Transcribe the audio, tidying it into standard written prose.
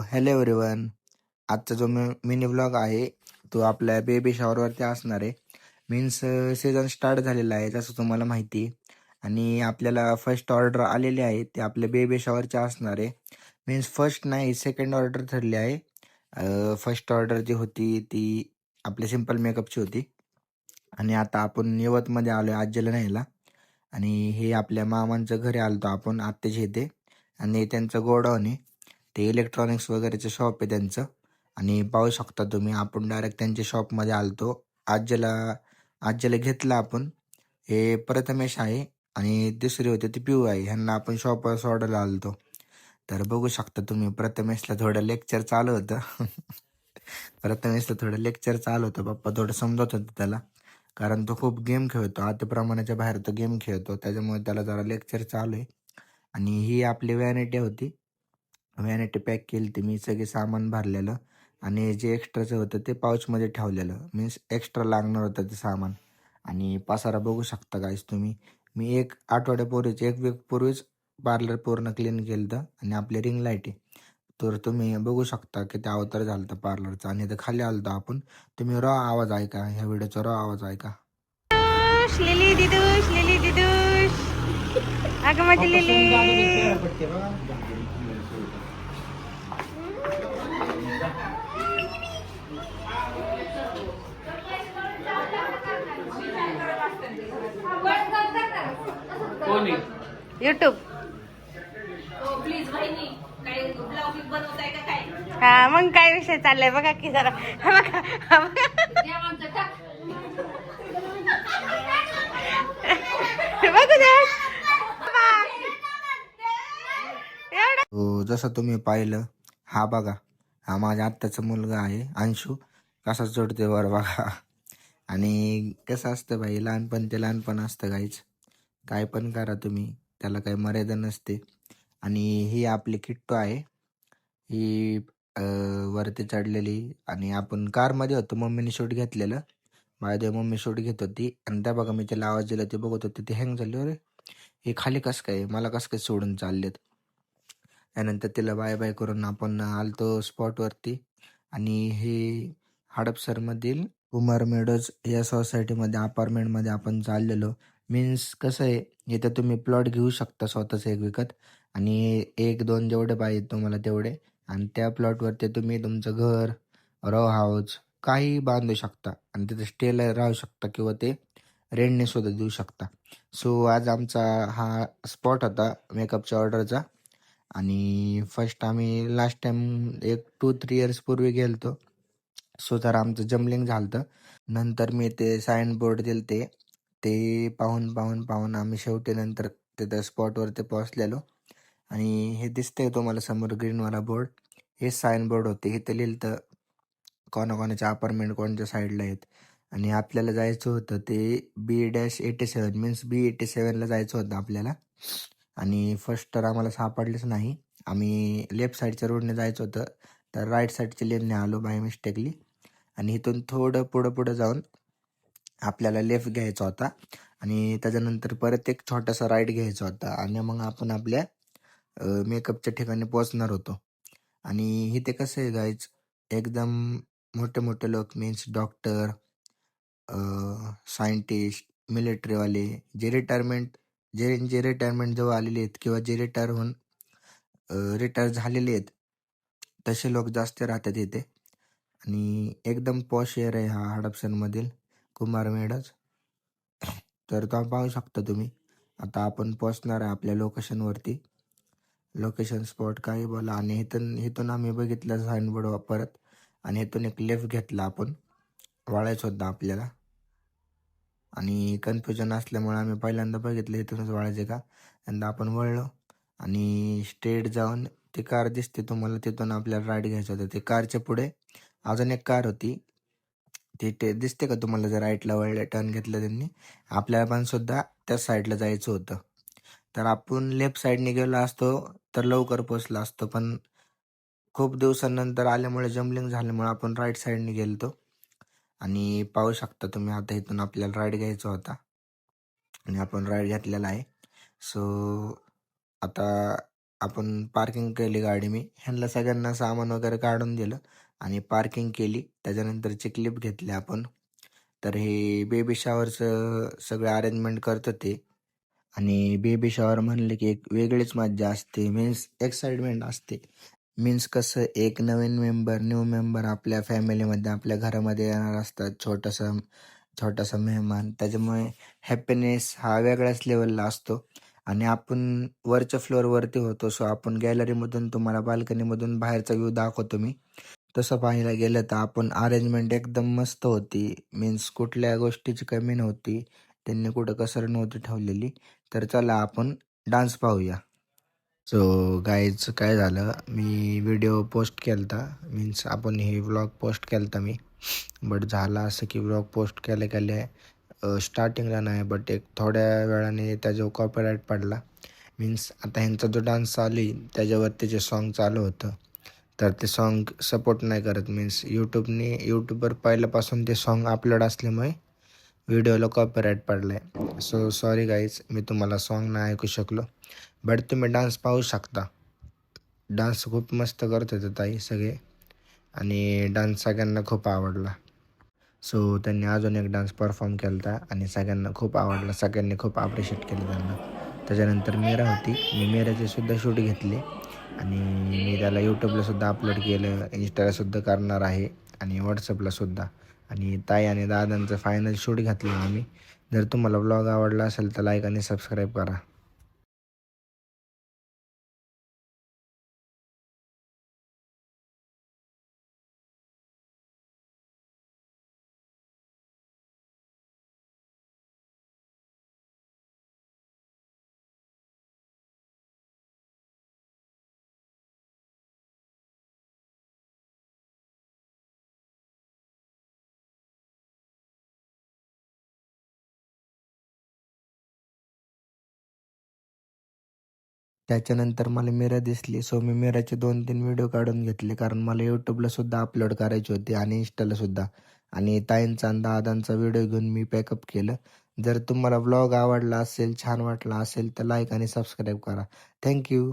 Hello everyone. आजचा जो mini blog आहे तो आपल्या बेबी शॉवरवरती असणार आहे. मीन्स सीझन स्टार्ट झालेला आहे जसं तुम्हाला माहिती आहे. आणि आपल्याला फर्स्ट ऑर्डर आलेली आहे ते आपल्या बेबी शॉवरचे असणार आहे. मीन्स फर्स्ट नाही, सेकंड ऑर्डर ठरली आहे. फर्स्ट ऑर्डर जी होती ती आपल्या सिम्पल मेकअपची होती. आणि आता आपण यवतमध्ये आलो आहे आजीला न्यायला. आणि हे आपल्या मामांचं घरी आलतो आपण आत्याच्या इथे. आणि त्यांचं गोडाऊन आहे, ते इलेक्ट्रॉनिक्स वगैरेचं शॉप आहे त्यांचं. आणि पाहू शकता तुम्ही, आपण डायरेक्ट त्यांच्या शॉपमध्ये आलतो. आजीला आजीला घेतलं आपण. हे प्रथमेश आहे आणि दुसरी होती ती पिऊ आहे. ह्यांना आपण शॉपवर सोडायला आलतो. तर बघू शकता तुम्ही, प्रथमेशला थोडं लेक्चर चालू होतं. प्रथमेशला थोडं लेक्चर चालू होतं. पप्पा थोडं समजत होतं त्याला, कारण तो खूप गेम खेळतो, अतिप्रमाणाच्या बाहेर तो गेम खेळतो, त्याच्यामुळे त्याला जरा लेक्चर चालू आहे. आणि ही आपली व्हॅनिटी होती. व्हॅनिटी पॅक केली ती मी, सगळे सामान भरलेलं. आणि जे एक्स्ट्राचं होतं ते पाऊचमध्ये ठेवलेलं, मीन्स एक्स्ट्रा लागणार होतं ते सामान. आणि पसारा बघू शकता गाईस तुम्ही. मी एक आठवड्यापूर्वीच, एक वीक पूर्वीच पार्लर पूर्ण क्लीन केलं होतं. आणि आपली रिंग लाईट आहे, तर तुम्ही बघू शकता की ते अवतार झालं होतं पार्लरचं. आणि ते खाली आलतो आपण. तुम्ही रॉ आवाज ऐका, ह्या व्हिडिओचा रॉ आवाज ऐका. लिली दिदूश, लिली दिदूश. अगं माझी लिली. युट्यूब. हा मग काय विषय चाललाय बघा की जरा. बघा बघू द्या. जसं तुम्ही पाहिलं, हा बघा, हा माझ्या आत्याचा मुलगा आहे अंशू. कसा जोडते वर बघा. आणि कसं असतं भाई, लहानपण ते लहानपण असतं गाईच. काय पण करा तुम्ही, त्याला काही मर्यादा नसते. आणि ही आपली किट्टू आहे. ही वरती चढलेली. आणि आपण कारमध्ये होतो, मम्मीने शूट घेतलेलं. माझ्या मम्मी शूट घेत होती. आणि त्या बघा, मी त्याला आवाज दिला, ते बघत होते, ते हँग झाले. अरे हे खाली कसं काय, मला कसं काय सोडून चाललेत. त्यानंतर तिला बाय बाय करून आपण आलतो स्पॉटवरती. आणि हे हडपसरमधील कुमार मेडोज या सोसायटीमध्ये अपार्टमेंटमध्ये आपण चाललेलो. मीन्स कसं आहे, इथं तुम्ही प्लॉट घेऊ शकता स्वतःच एक विकत. आणि एक दोन जेवढे पाहिजे तुम्हाला तेवढे. आणि त्या प्लॉटवरती तुम्ही तुमचं घर, रॉ हाऊस काही बांधू शकता. आणि तिथे स्टेला राहू शकता किंवा ते रेंटने सुद्धा देऊ शकता. सो आज आमचा हा स्पॉट होता मेकअपच्या ऑर्डरचा. आणि फर्स्ट आम्ही लास्ट टाइम एक 2-3 इयर्स पूर्वी गेलतो. सो तर आमचं जमलिंग झालं. नंतर मी ते साइन बोर्ड दिले ते पाहून पाहून पाहून आम्ही शेवटी नंतर तिथं स्पॉटवरती पोहोचलेलो. आणि हे दिसतंय तुम्हाला समोर ग्रीनवाला बोर्ड, हे साइन बोर्ड होते. इथे लिहिलं तर कोणाकोणाचे अपार्टमेंट कोणत्या साईडला आहेत. आणि आपल्याला जायचं होतं ते B-87, मीन्स B-87ला जायचं होतं आपल्याला. आणि फर्स्ट तर आम्हाला सापडलेच नाही. आम्ही लेफ्ट साईडच्या रोडने जायचं होतं, तर राईट साईडच्या लेनने आलो बाय मिस्टेकली. आणि इथून थोडं पुढं पुढं जाऊन आपल्याला लेफ्ट घ्यायचा होता. आणि त्याच्यानंतर परत एक छोटासा राईट घ्यायचा होता. आणि मग आपण आपल्या मेकअपच्या ठिकाणी पोचणार होतो. आणि इथे कसं आहे गाईज, एकदम मोठे मोठे लोक, मीन्स डॉक्टर, सायंटिस्ट, मिलिटरीवाले, जे रिटायरमेंट जवळ आलेले आहेत किंवा जे रिटायर होऊन रिटायर झालेले आहेत, तसे लोक जास्त राहतात इथे. आणि एकदम पॉश एअर आहे हा हडपसरमधील कुमार मेडच. तर तो पाहू शकता तुम्ही. आता आपण पोचणार आहे आपल्या लोकेशनवरती. लोकेशन स्पॉट काही बोला. आणि इथून इथून आम्ही बघितलं साईनबोर्ड परत. आणि इथून एक लेफ्ट घेतला आपण, वळायचं होतं आपल्याला. आणि कन्फ्युजन असल्यामुळे आम्ही पहिल्यांदा बघितलं इथूनच वळायचे का. यंदा आपण वळलो आणि स्ट्रेट जाऊन ती कार दिसते तुम्हाला, तिथून आपल्याला राईट घ्यायचं होतं. ते कारच्या पुढे अजून एक कार होती, ते दिसते का तुम्हाला, जर राईटला वळलं टर्न घेतलं त्यांनी, आपल्याला पण सुद्धा त्या साईडला जायचं होतं. तर आपण लेफ्ट साईडने गेलो असतो तर लवकर पोचलो असतो. पण खूप दिवसांनंतर आल्यामुळे, जम्बलिंग झाल्यामुळे आपण राईट साईडने गेलतो. आणि पाहू शकता तुम्ही, आता इथून आपल्याला राईड घ्यायचा होता आणि आपण राईड घेतलेला आहे. सो आता आपण पार्किंग केली गाडी. मी ह्यांना सगळ्यांना सामान वगैरे काढून दिलं आणि पार्किंग केली. त्याच्यानंतरची क्लिप घेतली आपण. तर हे बेबी शॉवरचं सगळं अरेंजमेंट करतं ते. आणि बेबी शॉवर म्हणले की एक वेगळीच मज्जा असते, मीन्स एक्साइटमेंट असते. मीन्स कसं एक नवीन न्यू मेंबर आपल्या फॅमिलीमध्ये आपल्या घरामध्ये येणार असतात, छोटासा छोटासा मेहमान. त्याच्यामुळे हॅपीनेस हा वेगळ्याच लेवलला असतो. आणि आपण वरच्या फ्लोअरवरती होतो, सो आपण गॅलरीमधून तुम्हाला बाल्कनीमधून बाहेरचा व्ह्यू दाखवतो मी. तसं पाहायला गेलं तर आपण अरेंजमेंट एकदम मस्त होती, मीन्स कुठल्या गोष्टीची कमी नव्हती, त्यांनी कुठं कसर नव्हती ठेवलेली. तर चला आपण डान्स पाहूया. सो गाईज काय झालं, मी व्हिडिओ पोस्ट केला होता, मीन्स आपण हे व्लॉग पोस्ट केला होता मी. बट झालं असं की व्लॉग पोस्ट केल्या केल्या स्टार्टिंगला नाही, बट एक थोड्या वेळाने त्याच्यावर कॉपीराईट पडला. मीन्स आता ह्यांचा जो डान्स चालू आहे त्याच्यावरती जे सॉन्ग चालू होतं, तर ते सॉन्ग सपोर्ट नाही करत. मीन्स यूट्यूबवर पहिल्यापासून ते सॉन्ग अपलोड असल्यामुळे व्हिडिओला कॉपीराईट पडला आहे. सो सॉरी गाईज, मी तुम्हाला सॉन्ग नाही ऐकू शकलो. बट तुम्ही डान्स पाहू शकता. डान्स खूप मस्त करत होते ताई सगळे आणि डान्स सगळ्यांना खूप आवडला. सो त्यांनी अजून एक डान्स परफॉर्म केला होता आणि सगळ्यांना खूप आवडला. सगळ्यांनी खूप अप्रिशिएट केलं त्यांना. त्याच्यानंतर मीरा होती, मी मीराचे सुद्धा शूट घेतले आणि मी त्याला यूट्यूबलासुद्धा अपलोड केलं, इंस्टालासुद्धा करणार आहे आणि व्हॉट्सअपलासुद्धा. आणि ताई आणि दादांचं फायनल शूट घातलं आम्ही. जर तुम्हाला व्लॉग आवडला असेल तर लाईक आणि सबस्क्राईब करा. त्याच्यानंतर मला मीरा दिसली, सो मी मीराचे 2-3 व्हिडिओ काढून घेतले, कारण मला यूट्यूबलासुद्धा अपलोड करायची होती आणि इंस्टालासुद्धा. आणि ताईंचा आणि दादांचा व्हिडिओ घेऊन मी पॅकअप केलं. जर तुम्हाला व्लॉग आवडला असेल, छान वाटला असेल तर लाईक आणि सबस्क्राईब करा. थँक्यू.